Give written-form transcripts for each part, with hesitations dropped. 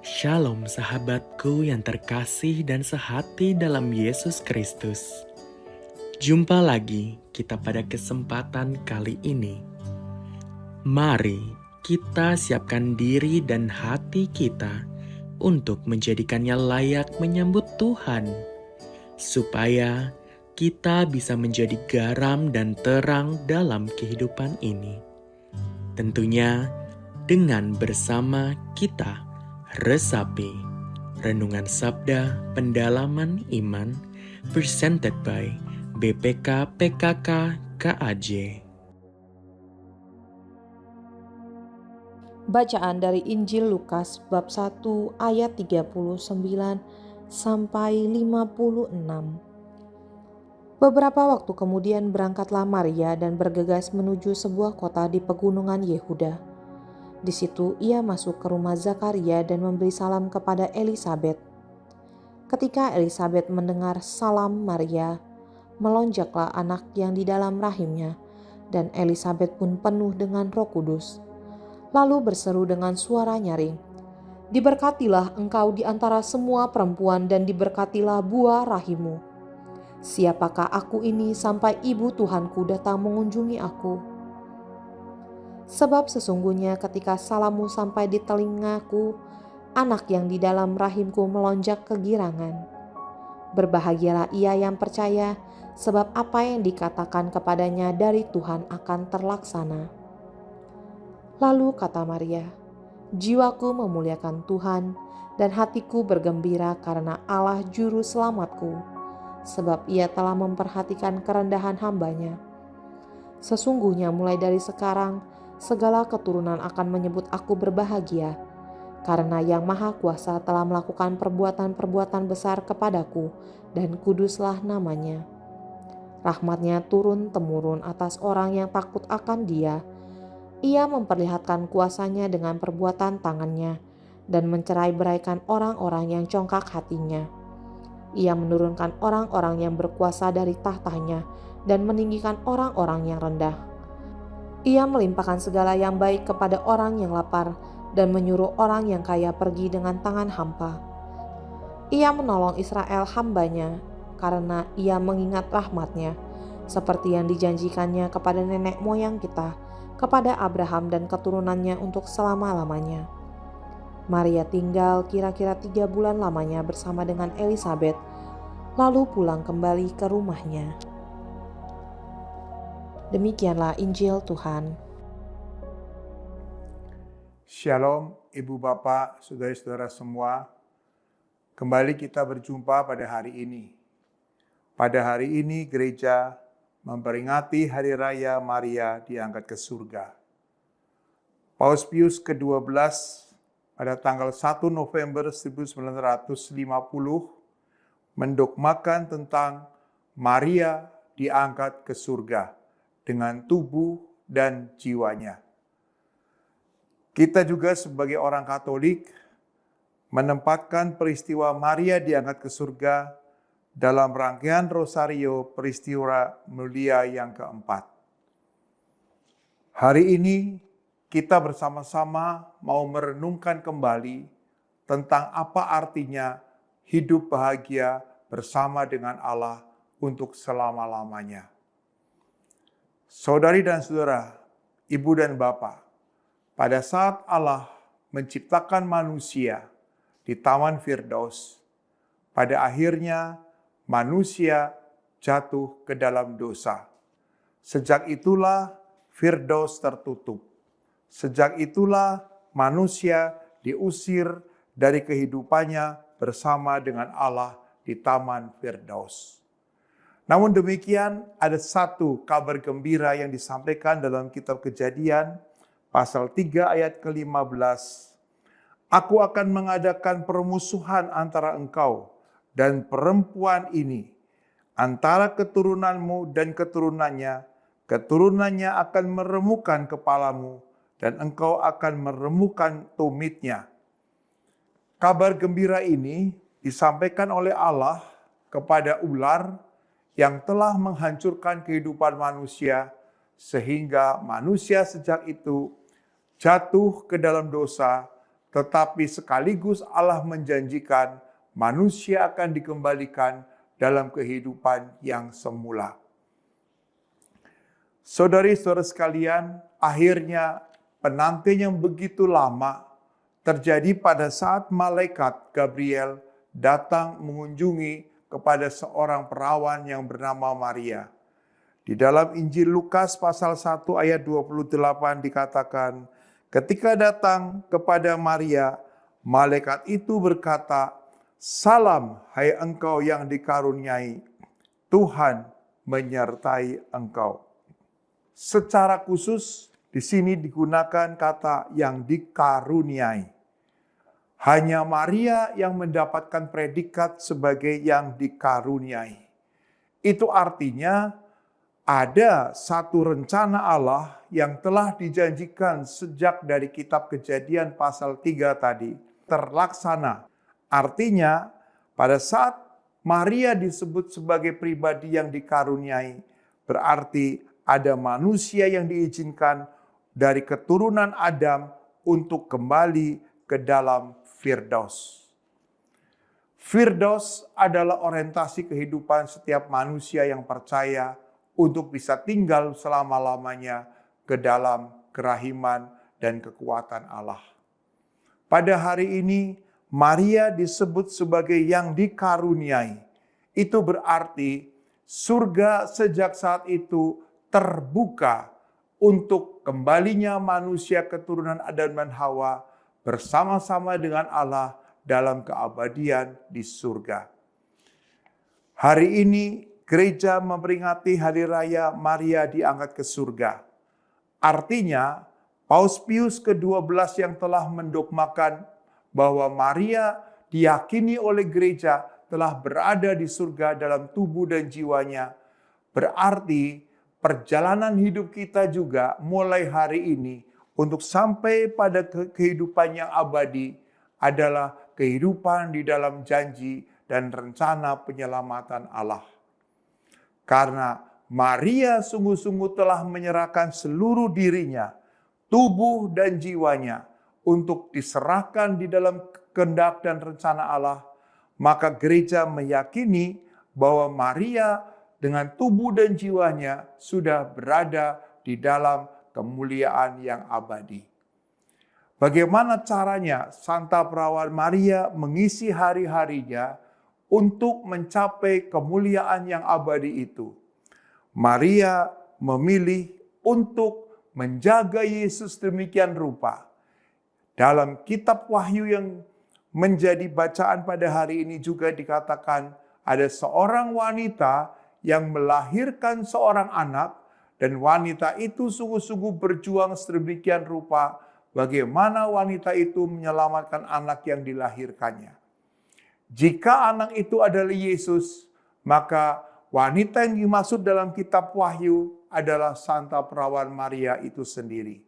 Shalom sahabatku yang terkasih dan sehati dalam Yesus Kristus. Jumpa lagi kita pada kesempatan kali ini. Mari kita siapkan diri dan hati kita untuk menjadikannya layak menyambut Tuhan, supaya kita bisa menjadi garam dan terang dalam kehidupan ini. Tentunya dengan bersama kita resapi Renungan Sabda Pendalaman Iman presented by BPK PKK KAJ. Bacaan dari Injil Lukas bab 1 ayat 39 sampai 56. Beberapa waktu kemudian berangkatlah Maria dan bergegas menuju sebuah kota di pegunungan Yehuda. Di situ ia masuk ke rumah Zakaria dan memberi salam kepada Elisabet. Ketika Elisabet mendengar salam Maria, melonjaklah anak yang di dalam rahimnya, dan Elisabet pun penuh dengan Roh Kudus. Lalu berseru dengan suara nyaring, "Diberkatilah engkau di antara semua perempuan dan diberkatilah buah rahimmu. Siapakah aku ini sampai ibu Tuhanku datang mengunjungi aku? Sebab sesungguhnya ketika salammu sampai di telingaku, anak yang di dalam rahimku melonjak kegirangan. Berbahagialah ia yang percaya, sebab apa yang dikatakan kepadanya dari Tuhan akan terlaksana." Lalu kata Maria, "Jiwaku memuliakan Tuhan, dan hatiku bergembira karena Allah Juru Selamatku, sebab ia telah memperhatikan kerendahan hamba-Nya. Sesungguhnya mulai dari sekarang, segala keturunan akan menyebut aku berbahagia, karena Yang Maha Kuasa telah melakukan perbuatan-perbuatan besar kepadaku, dan kuduslah namanya. Rahmat-Nya turun-temurun atas orang yang takut akan Dia. Ia memperlihatkan kuasa-Nya dengan perbuatan tangan-Nya dan mencerai-beraikan orang-orang yang congkak hatinya. Ia menurunkan orang-orang yang berkuasa dari tahtanya dan meninggikan orang-orang yang rendah. Ia melimpahkan segala yang baik kepada orang yang lapar dan menyuruh orang yang kaya pergi dengan tangan hampa. Ia menolong Israel hamba-Nya karena ia mengingat rahmat-Nya, seperti yang dijanjikannya kepada nenek moyang kita, kepada Abraham dan keturunannya untuk selama-lamanya." Maria tinggal kira-kira 3 bulan lamanya bersama dengan Elisabet, lalu pulang kembali ke rumahnya. Demikianlah Injil Tuhan. Shalom Ibu Bapak, Saudara-saudara semua. Kembali kita berjumpa pada hari ini. Pada hari ini gereja memperingati Hari Raya Maria diangkat ke surga. Paus Pius ke-12 pada tanggal 1 November 1950 mendogmakan tentang Maria diangkat ke surga dengan tubuh dan jiwanya. Kita juga sebagai orang Katolik menempatkan peristiwa Maria diangkat ke surga dalam rangkaian Rosario peristiwa mulia yang keempat. Hari ini kita bersama-sama mau merenungkan kembali tentang apa artinya hidup bahagia bersama dengan Allah untuk selama-lamanya. Saudari dan saudara, ibu dan bapak, pada saat Allah menciptakan manusia di Taman Firdaus, pada akhirnya manusia jatuh ke dalam dosa. Sejak itulah Firdaus tertutup. Sejak itulah manusia diusir dari kehidupannya bersama dengan Allah di Taman Firdaus. Namun demikian, ada satu kabar gembira yang disampaikan dalam kitab Kejadian pasal 3 ayat ke-15. "Aku akan mengadakan permusuhan antara engkau dan perempuan ini, antara keturunanmu dan keturunannya. Keturunannya akan meremukkan kepalamu, dan engkau akan meremukkan tumitnya." Kabar gembira ini disampaikan oleh Allah kepada ular yang telah menghancurkan kehidupan manusia, sehingga manusia sejak itu jatuh ke dalam dosa, tetapi sekaligus Allah menjanjikan manusia akan dikembalikan dalam kehidupan yang semula. Saudari-saudara sekalian, akhirnya penantian yang begitu lama terjadi pada saat malaikat Gabriel datang mengunjungi kepada seorang perawan yang bernama Maria. Di dalam Injil Lukas pasal 1 ayat 28 dikatakan, ketika datang kepada Maria, malaikat itu berkata, "Salam, hai engkau yang dikaruniai, Tuhan menyertai engkau." Secara khusus di sini digunakan kata yang dikaruniai. Hanya Maria yang mendapatkan predikat sebagai yang dikaruniai. Itu artinya ada satu rencana Allah yang telah dijanjikan sejak dari kitab Kejadian pasal 3 tadi terlaksana. Artinya pada saat Maria disebut sebagai pribadi yang dikaruniai, berarti ada manusia yang diizinkan dari keturunan Adam untuk kembali ke dalam Firdaus. Firdaus adalah orientasi kehidupan setiap manusia yang percaya untuk bisa tinggal selama-lamanya ke dalam kerahiman dan kekuatan Allah. Pada hari ini, Maria disebut sebagai yang dikaruniai. Itu berarti surga sejak saat itu terbuka untuk kembalinya manusia keturunan Adam dan Hawa bersama-sama dengan Allah dalam keabadian di surga. Hari ini gereja memperingati hari raya Maria diangkat ke surga. Artinya, Paus Pius ke-12 yang telah mendogmakan bahwa Maria diyakini oleh gereja telah berada di surga dalam tubuh dan jiwanya, berarti perjalanan hidup kita juga mulai hari ini untuk sampai pada kehidupan yang abadi adalah kehidupan di dalam janji dan rencana penyelamatan Allah. Karena Maria sungguh-sungguh telah menyerahkan seluruh dirinya, tubuh dan jiwanya untuk diserahkan di dalam kehendak dan rencana Allah, maka gereja meyakini bahwa Maria dengan tubuh dan jiwanya sudah berada di dalam kemuliaan yang abadi. Bagaimana caranya Santa Perawan Maria mengisi hari-harinya untuk mencapai kemuliaan yang abadi itu? Maria memilih untuk menjaga Yesus demikian rupa. Dalam kitab Wahyu yang menjadi bacaan pada hari ini juga dikatakan ada seorang wanita yang melahirkan seorang anak, dan wanita itu sungguh-sungguh berjuang sedemikian rupa bagaimana wanita itu menyelamatkan anak yang dilahirkannya. Jika anak itu adalah Yesus, maka wanita yang dimaksud dalam kitab Wahyu adalah Santa Perawan Maria itu sendiri.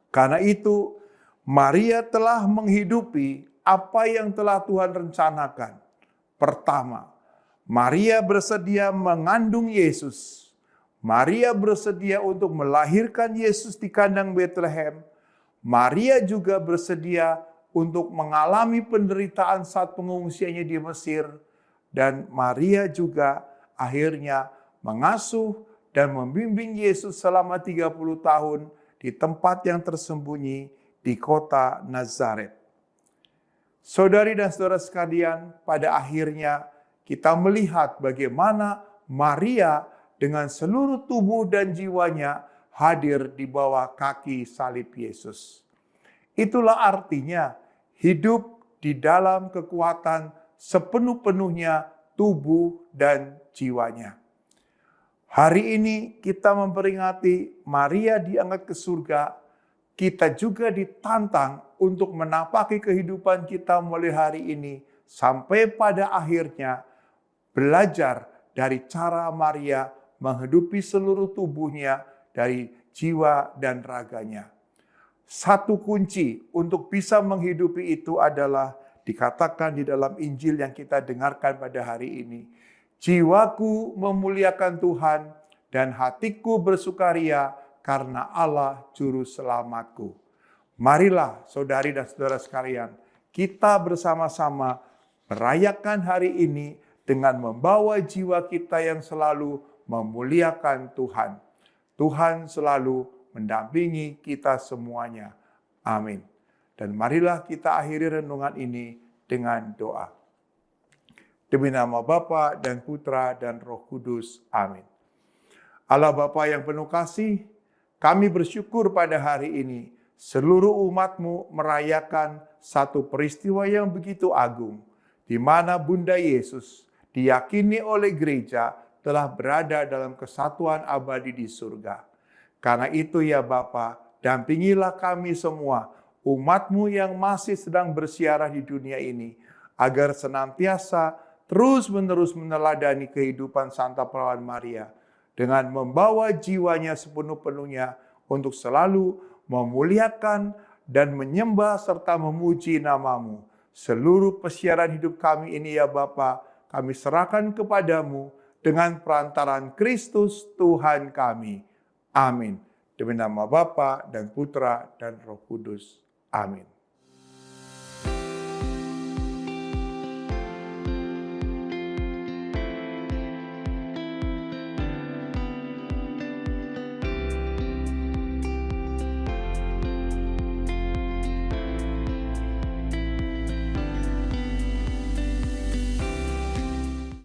Karena itu, Maria telah menghidupi apa yang telah Tuhan rencanakan. Pertama, Maria bersedia mengandung Yesus. Maria bersedia untuk melahirkan Yesus di kandang Bethlehem. Maria juga bersedia untuk mengalami penderitaan saat pengungsiannya di Mesir. Dan Maria juga akhirnya mengasuh dan membimbing Yesus selama 30 tahun di tempat yang tersembunyi di kota Nazaret. Saudari dan saudara sekalian, pada akhirnya kita melihat bagaimana Maria dengan seluruh tubuh dan jiwanya hadir di bawah kaki salib Yesus. Itulah artinya hidup di dalam kekuatan sepenuh-penuhnya tubuh dan jiwanya. Hari ini kita memperingati Maria diangkat ke surga. Kita juga ditantang untuk menapaki kehidupan kita mulai hari ini sampai pada akhirnya belajar dari cara Maria menghidupi seluruh tubuhnya dari jiwa dan raganya. Satu kunci untuk bisa menghidupi itu adalah dikatakan di dalam Injil yang kita dengarkan pada hari ini. Jiwaku memuliakan Tuhan dan hatiku bersukaria karena Allah juru selamatku. Marilah saudari dan saudara sekalian, kita bersama-sama merayakan hari ini dengan membawa jiwa kita yang selalu memuliakan Tuhan. Tuhan selalu mendampingi kita semuanya. Amin. Dan marilah kita akhiri renungan ini dengan doa. Demi nama Bapa dan Putra dan Roh Kudus. Amin. Allah Bapa yang penuh kasih, kami bersyukur pada hari ini seluruh umat-Mu merayakan satu peristiwa yang begitu agung, di mana Bunda Yesus diyakini oleh gereja telah berada dalam kesatuan abadi di surga. Karena itu ya Bapa, dampingilah kami semua, umat-Mu yang masih sedang bersiarah di dunia ini, agar senantiasa terus-menerus meneladani kehidupan Santa Perawan Maria, dengan membawa jiwanya sepenuh-penuhnya untuk selalu memuliakan dan menyembah serta memuji nama-Mu. Seluruh pesiaran hidup kami ini ya Bapa, kami serahkan kepadamu dengan perantaraan Kristus Tuhan kami. Amin. Demi nama Bapa dan Putra dan Roh Kudus. Amin.